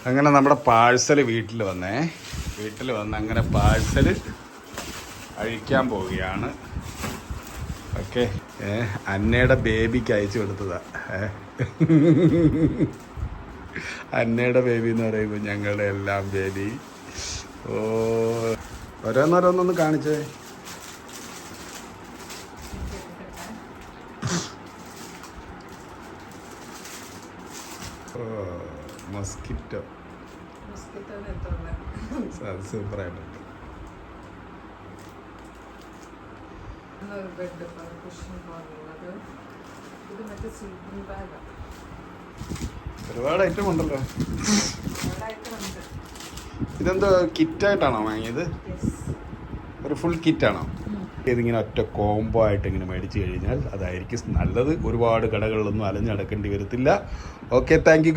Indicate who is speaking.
Speaker 1: അങ്ങനെ നമ്മുടെ പാഴ്സൽ വീട്ടിൽ വന്ന് അങ്ങനെ പാഴ്സൽ അഴിക്കാൻ പോവുകയാണ്. ഓക്കെ, അന്നയുടെ ബേബിക്ക് അയച്ചു കൊടുത്തതാ. അന്നയുടെ ബേബി എന്ന് പറയുമ്പോൾ ഞങ്ങളുടെ എല്ലാം ബേബി. ഓരോന്നോരോന്നൊന്ന് കാണിച്ചേ. മസ്കിറ്റോ സൂപ്പറായിട്ടുണ്ട്. ഒരുപാട് ഐറ്റം ഉണ്ടല്ലോ. ഇതെന്തോ കിറ്റായിട്ടാണോ വാങ്ങിയത്? ഒരു ഫുൾ കിറ്റാണോ? ഇതിങ്ങനെ ഒറ്റ കോംബോ ആയിട്ട് ഇങ്ങനെ മേടിച്ചു കഴിഞ്ഞാൽ അതായിരിക്കും നല്ലത്. ഒരുപാട് കടകളിലൊന്നും അലഞ്ഞടക്കേണ്ടി വരത്തില്ല. Okay, thank you.